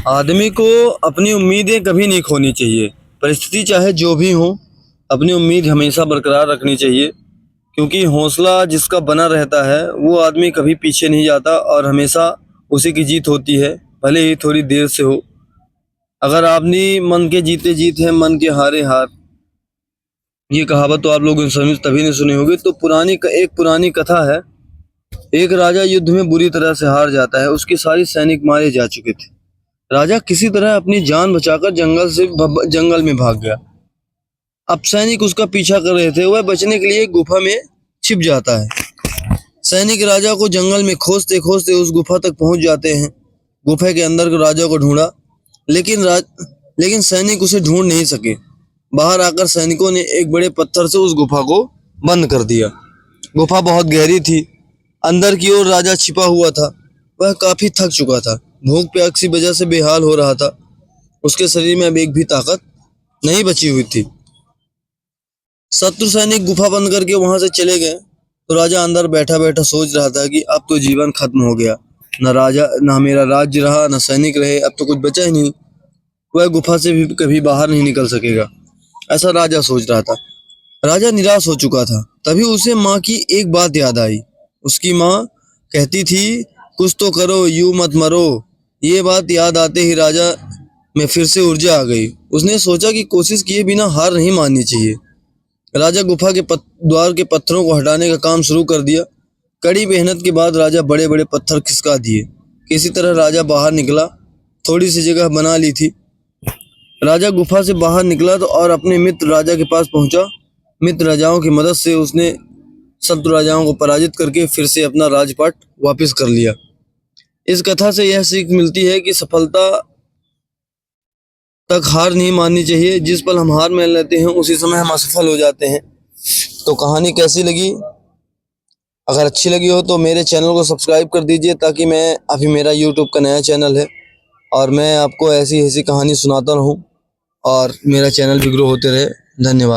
आदमी को अपनी उम्मीदें कभी नहीं खोनी चाहिए। परिस्थिति चाहे जो भी हो, अपनी उम्मीद हमेशा बरकरार रखनी चाहिए, क्योंकि हौसला जिसका बना रहता है वो आदमी कभी पीछे नहीं जाता और हमेशा उसी की जीत होती है, भले ही थोड़ी देर से हो। अगर आपने मन के जीते जीत है, मन के हारे हार, ये कहावत तो आप लोगों ने तभी नहीं सुनी होगी। तो एक पुरानी कथा है। एक राजा युद्ध में बुरी तरह से हार जाता है। उसके सारे सैनिक मारे जा चुके थे। राजा किसी तरह अपनी जान बचाकर जंगल में भाग गया। अब सैनिक उसका पीछा कर रहे थे। वह बचने के लिए एक गुफा में छिप जाता है। सैनिक राजा को जंगल में खोजते खोजते उस गुफा तक पहुंच जाते हैं। गुफा के अंदर राजा को ढूंढा, लेकिन सैनिक उसे ढूंढ नहीं सके। बाहर आकर सैनिकों ने एक बड़े पत्थर से उस गुफा को बंद कर दिया। गुफा बहुत गहरी थी। अंदर की ओर राजा छिपा हुआ था। वह काफी थक चुका था। भूख प्यास की वजह से बेहाल हो रहा था। उसके शरीर में अब एक भी ताकत नहीं बची हुई थी। शत्रु सैनिक गुफा बंद करके वहां से चले गए तो राजा अंदर बैठा बैठा सोच रहा था कि अब तो जीवन खत्म हो गया। न मेरा राज्य रहा, न सैनिक रहे, अब तो कुछ बचा ही नहीं। वह गुफा से भी कभी बाहर नहीं निकल सकेगा, ऐसा राजा सोच रहा था। राजा निराश हो चुका था। तभी उसे माँ की एक बात याद आई। उसकी माँ कहती थी, कुछ तो करो, यूं मत मरो। ये बात याद आते ही राजा में फिर से ऊर्जा आ गई। उसने सोचा कि कोशिश किए बिना हार नहीं माननी चाहिए। राजा गुफा के द्वार के पत्थरों को हटाने का काम शुरू कर दिया। कड़ी मेहनत के बाद राजा बड़े बड़े पत्थर खिसका दिए। किसी तरह राजा बाहर निकला। थोड़ी सी जगह बना ली थी। राजा गुफा से बाहर निकला तो और अपने मित्र राजा के पास पहुंचा। मित्र राजाओं की मदद से उसने शत्रु राजाओं को पराजित करके फिर से अपना राजपाट वापस कर लिया। इस कथा से यह सीख मिलती है कि सफलता तक हार नहीं माननी चाहिए। जिस पल हम हार मान लेते हैं उसी समय हम असफल हो जाते हैं। तो कहानी कैसी लगी? अगर अच्छी लगी हो तो मेरे चैनल को सब्सक्राइब कर दीजिए, ताकि अभी मेरा यूट्यूब का नया चैनल है और मैं आपको ऐसी ऐसी कहानी सुनाता रहूं और मेरा चैनल भी ग्रो होते रहे। धन्यवाद।